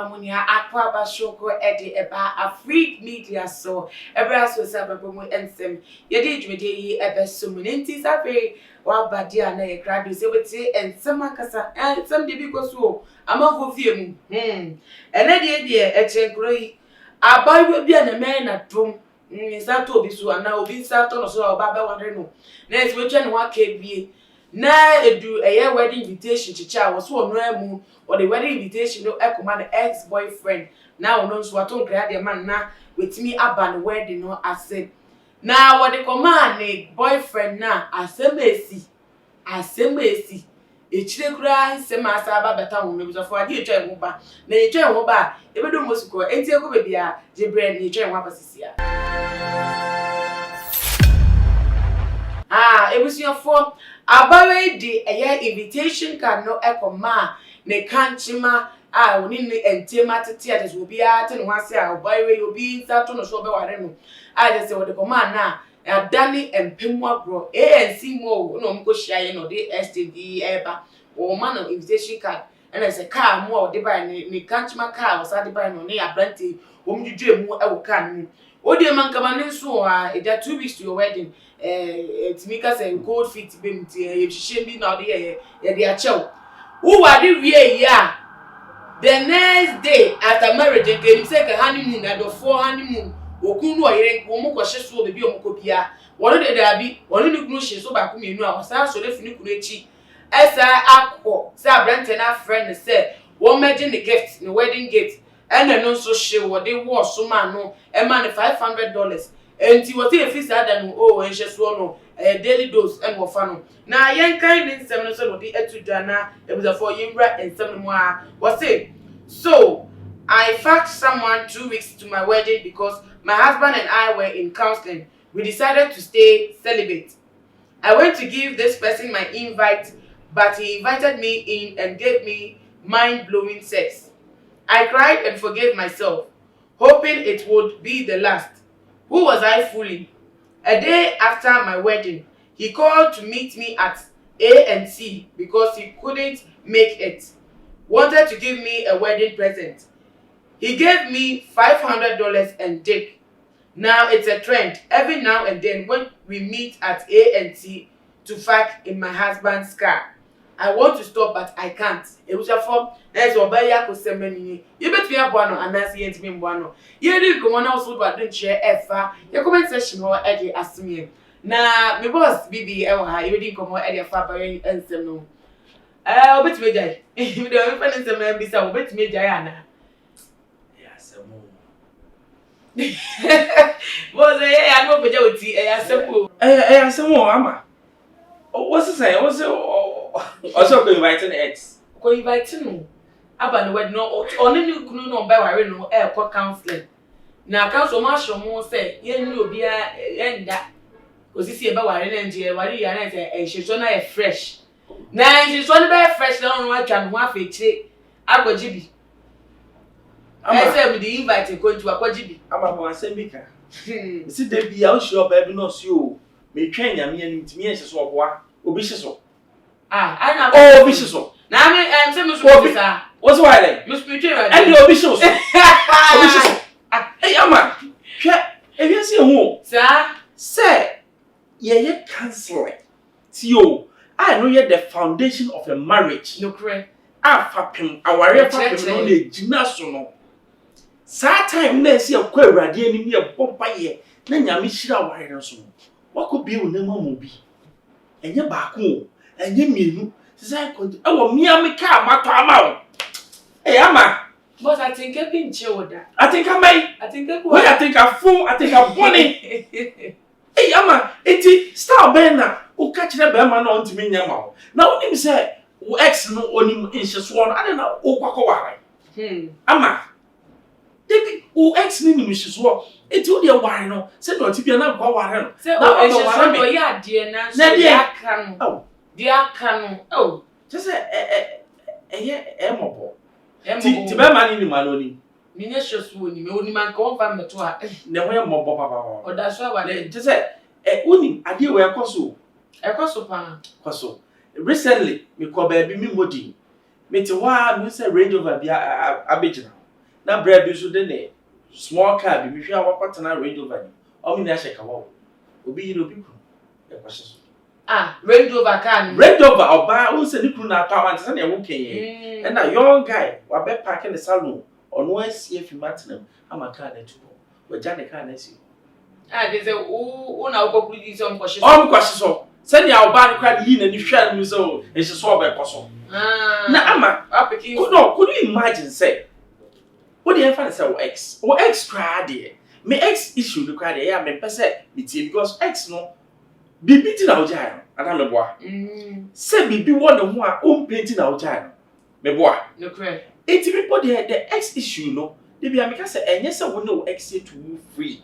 mamunia akwa bashoko edi eba Afrik Media so ebra so sababu ensem yedi dwede yi ebesum nti sabe wa badia na ye gradu se weti ensem akasa ensem de bi koso amafo fie mu ene de echenkro yi abayo bia na me na tom nsa to obi so ana obi nsa to no so oba be ware no na esi wetwa ne wa ka bie na edu wedding invitation chicha wo so onu amu or the wedding invitation no ekoma na ex boyfriend na ono nso aton kra de man na wetimi aba no wedding no ase na wo de koma ne boyfriend na asemesi echire kura nsem asa aba beta wo me bifo ade etwa ho ba na etwa ho ba ebedo mosuko enti eko bebia jebre na etwa ho abasisia ebusiofo abawe di invitation card no ekoma ne kanchima oni ne entema tete ade obi ate no hase abawe obi nsa to no so be ware no ade se wo de koma na adani empemu abro ANC mo no mko hia no de STD eba o man no invitation card and say car mo o de buy ne kanchima car o sa de buy no ne abranti o mdudwe mu e wo car no o de man kama ne so a 2 weeks to your wedding Timika say cold feet bem ti ye hihye bi na de ye achew wo wade wie ya the next day after marriage again say ka honeymoon na do for honeymoon okun no yere wo mo ko hye so bebi o mo ko bia wono de dabi wono ni kunu hye so ba ko mienu a wasa so le fini kunu echi esa akọ say abrante na friend say wo meje the gift the wedding gift ene no so hye wo de wo so ma no e ma ne $500 enti wote efisa adam o enhye so no daily dose and wo fa no na yen kan ni nsem no so no de etudana ebuzafo yimra ensem no mu a wo say so I fucked someone 2 weeks to my wedding because my husband and I were in counseling. We decided to stay celibate. I went to give this person my invite, but he invited me in and gave me mind-blowing sex. I cried and forgave myself, hoping it would be the last. Who was I fooling? A day after my wedding, he called to meet me at A&C because he couldn't make it. Wanted to give me a wedding present. He gave me $500 and dick. Now it's a trend. Every now and then when we meet at A&T to fuck in my husband's car. I want to stop but I can't. It was a form. There's Obaya Kosemeni. You bet me a bono and that's the end me bono. You did go on also but don't share ever. Your comment section or Eddie asked me. Na me boss BB Elha, you didn't come on Eddie Faber and some no. I'll bet me die. You don't find some man beside bet me Diana. Was I know Pajoti, a simple. Some more, Amma. What's the say? Also, inviting ex. Go invite no. Abba, no, no, only you couldn't know by no airport counseling. Now, Council Marshall more say, you know, be a that. Because you see about what and she's on a fresh. Now, she's on a fresh down watch and one fake. I go Jibby. I said with the invite going to Aquajibi. I'm a one semika. See, they be out sure, baby, no, you may train ya me and me as a what? Obishiso. I know. Oh, Obishiso. Now I'm saying, what's why then? Miss Peter and the Obishiso. Hey, Amma. If you see who, sir, ye cancel it. Tio, I know you're the foundation of a marriage. No, correct. Ah, Fapim, our real Fapim, only gymnasium. Sa time na esi akwa awurade ani mi ebompa ye na nyame hira ware so wako bi o na mamu bi enye baako o enye mienu sai ko e wo mia me ka amato ama o ama but I think I been chewda I think I fool I think I bunny ama eti star ben na o ka kire be ma na o ntimi nya ma o na onim say wo ex no onim nhyeso no ade na o kwakọ ware ama Debi o ex ni nhyeso eti o de ware no se do tibia na kwa ware no se o nhyeso no ya de na so ya kan oh de aka no just eye emobo ti be ma ni ma no ni mi nhyeso woni me oni man ka won fa meto a ne ho emobo papa o da so wa de just oni ade we ekoso pa koso recently me ko ba bi mi modi me ti wa me say Range Rover bia abegina na bread bi so de ne small car bi hwe a wakotena Range Rover ni o mi na hye ka wo obi yi obi ku e kwahye so Range Rover car ni Range Rover oba o se ni kunu na pa wan tse na e wo kenye and a young guy wa be park in the salon ono asie fi matenam ama car na tu wa ja ne car na si they say o na okokuru di so kwahye so o kwahye so se dia oba ne kwa yi na ni hwa no so e hye so oba ekoso na ama apiki could you imagine say what the enfant say o ex cry there me ex issue the cry there ya me pese it because ex no bibi ti na o jai no ana me boa say bibi won ne ho a o painting na o jai no me boa no cry it people there the ex issue no they be am say enye say won no ex to move free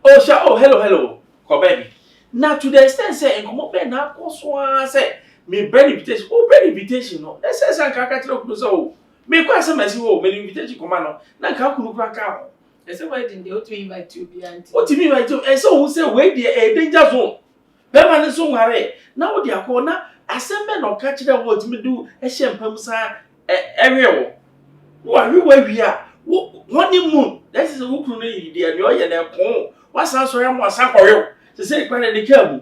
oh sha oh hello ko baby na to the extent say enkomo be na akoso say me brand invitation oh brand invitation no let's say san kaka tro kunu so me kwa say masi wo me invitation koma no na ka kunu kwa ka ho they say why didn't they to invite you be auntie what do you invite you and so who say we dey a danger zone be man so ware na wo dey akọ na asembe no ka kire wo timi do e hye mpam sa ewe wo wa wi a honeymoon that is wo kunu yi dey no ye na ko wasan so ya mo asan koyo say kwa na de kabu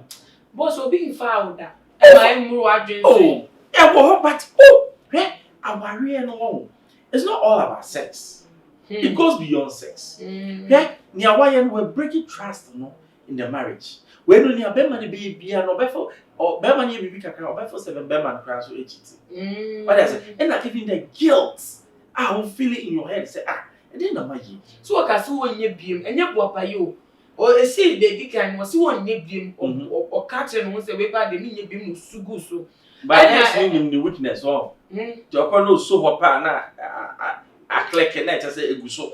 boss obi nfa oda my muru adwen oh but aware no wo it's not all about sex it goes beyond sex ni awaye no we breaking trust no in the marriage we no ni abema ni bia no befo or bema ni bibi kakra or befo seven bema no so echiti what I say and not even the guilt I will feel it in your head say and then na maji so waka so wonye biem enye boapaye o esi de dikan wo si wonye biem o ka kire no se we ba de ni nye biem no sugu so by next in the witness to ko no so ho pa na a click na cha say eguso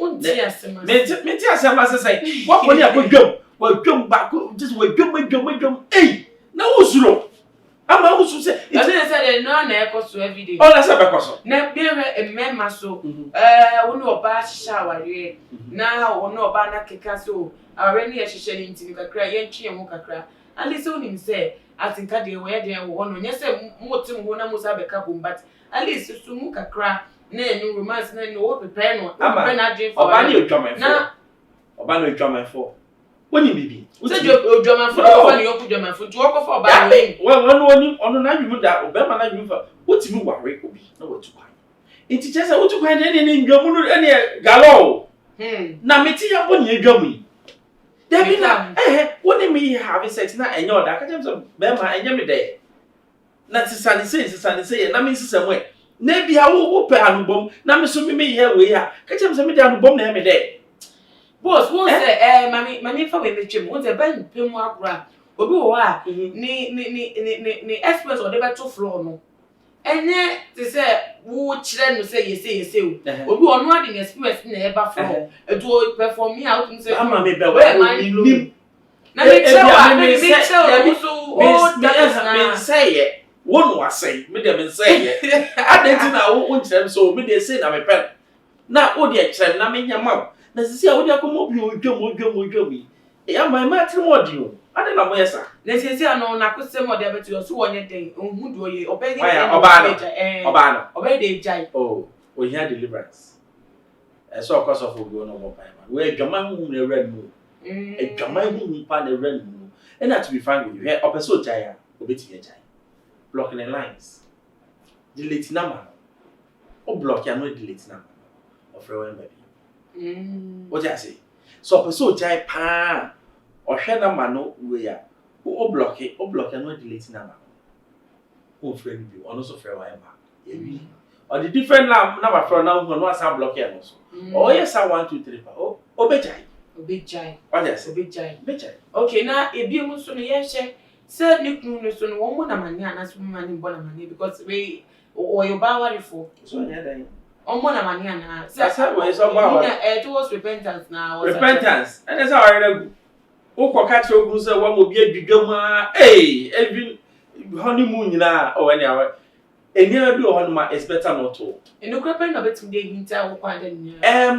me ti asema say what ko ni akodwam ba just we dwom na wo suro ama wo su say it say no na ekoso every day all na say bekoso na biere emema so wo no oba hihya aware na wo no oba na keka so aware ni hihya ni ntini kakra ye ntwe ho kakra ali so ni say atinka de we de wo no nya say motim ho na musa beka bom but ali so mu kakra na enu romance na no wo prepare no prepare na dream for oba ni odwaman for woni bibi say odwaman for ko ni yoku odwaman for tu ko for oba ni woni ono na dwum da obema na dwum fa wotimi ware obi na watu kwan enti chese watu kwan de ni ndwamu no ene galo na meti ya boni edwamu yi debi na woni me have sex na enye oda ka jem so bema enye me de na sisane say na me sisam we na bia wo pe anubom na me so me ye we ya ka jem so me de anubom na me de boss won say mami fa we betwem won say ban pemu akura obi wo a ni express o de beto floor no enye te say wo kire no say yese o obi ono ade ni express na e ba floor eto perform me out say ama me be we ni na me tell so o me say ye wonu asay me de me say ye adenti na wo kire so me de say na me pen na o de kire na me nyama na sisi a wo de akomo bi odwom yi ama ma trimo di o ade na mo yesa na sisi ano na kosem ode abetu so wonye den ohun do ye obedi oba de jai oh we hear deliverance so cause of go no mo pai ma we adwaman hu na red mu adwaman hu pa na red mu and that to be frank with you here opeso jai a obeti ye jai blocking the lines delete number o block ya no delete number of real baby what I say so opeso jai pa o hwe number no we ya o block ya no delete number o friend bi ono so frɛ wa ba ebi or the different number from now no asa block ya no so oh yes 1 2 3 4 obejai what I say obejai okay na ebi mu so no ye hye say ni kunu no so no wo mo na mani anaso mo mani bo na mani because we o yo ba wari for so nya dan omo na mani ana say we so ba wa it was repentance na repentance and that's how I read ukwa catch ogun say wa mo bi adwudwam a even honeymoon nyina o wani awe enia bi o honeymoon is better not to eno krepen na betum dey hinta wo kwa den nia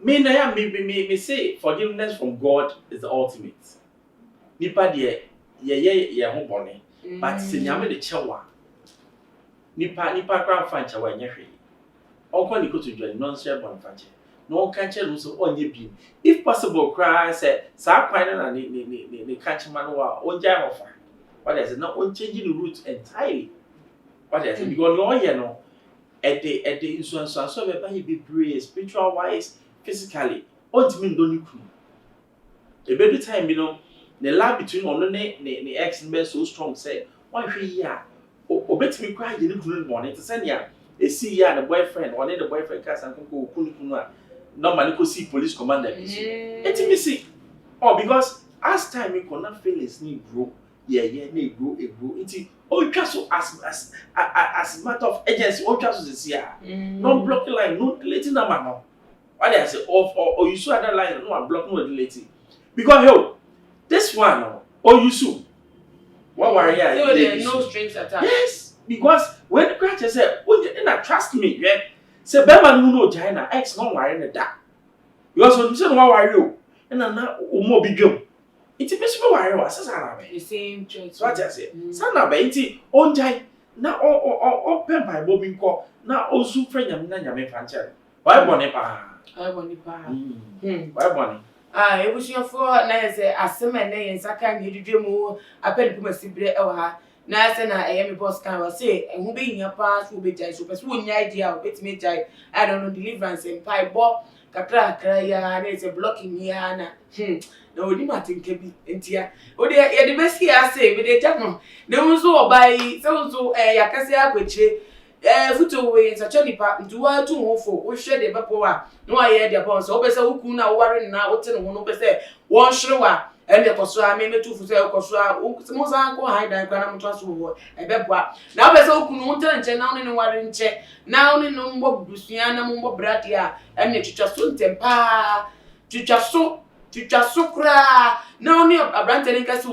me na ya me say forgiveness from God is the ultimate nipa de ye ho bone but se nyame de chewa nipa kra fa chewa nya hwe Onko ni ko to dwani no nso e bonfache no kan che no so onye bi if possible cry say sa kwan na ni kanchima no wa onja hofa what is it na on change the route entirely what is it because no ye no at the so be ba be pray spiritual wise physically ultimately don't crew e be the time you know the love between ono ne ex be so strong say one hwe yi a obetimi cry je ni kunu no morning to send ya e see ya the boyfriend or the boyfriend cast and go kunu a normally go see police commander it me see oh because as time we cannot feelings need grow need grow it all just so as matter of agency all just so see no blocking line no deleting number no why they say or you saw other line no block no deleting because yo this one or you sue what worry ya so there no strings attached yes because when the creature say oh you not trust me yeah say be man who no China ex no worry na da because when you say no worry o na o mo bi dwom it be so worry wa sasa na be the same church what I say sana be it on jai na o pen bible bi nko na o su frɛ nyame na nyame fa nkyere why bone pa why bone ebusuafo na yese asema na yensaka nyedwedwemu apelipuma sibre ewa na se na me boss kan wa say ehun be nya pa so be jai so person wo nya idea o betime jai I don't know deliverance en pai bo kakra ya na se blocking ya na na oni matinke bi entia o de ye de besi ya say be de jano ne unzo obai se unzo yakase akwechire futo we sacho nipa nduwa tu hofo wo hwe de bepo a no aye de bon so obese wuku na ware na wote ne ho no bese won hyerewa ene koso a me metu fu se koso a mo san ko hide dan kana mto aso wo ebeboa na obese wuku no wote nche na one ne ware nche na one no mbo busua na mbo brade a ene twitwa so ntempa twitwa so kra na one abrante ne kase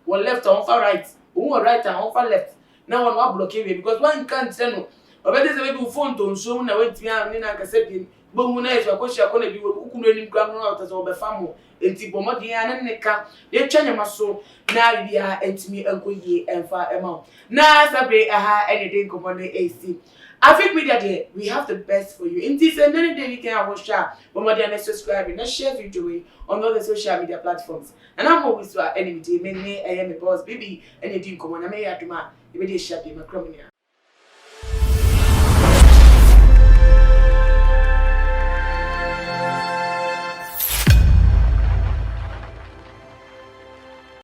wo left on far right wo right and on far left na one wa block we because one can't say no obede say maybe phone to nso na wetimi an na kase bi bo hu na efa ko hia ko na bi ukunu anim kra no na otaso obe famo enti bomodi an ne ka ye twanya maso na bia entimi ankoyie emfa ema na sabre aha anything common AC Afrique Media there we have the best for you enti say any day we can watch bomodi and subscribe and share video on all the social media platforms and I'm always so enemy day me boss baby anything common na me yaduma you be dey share be my criminal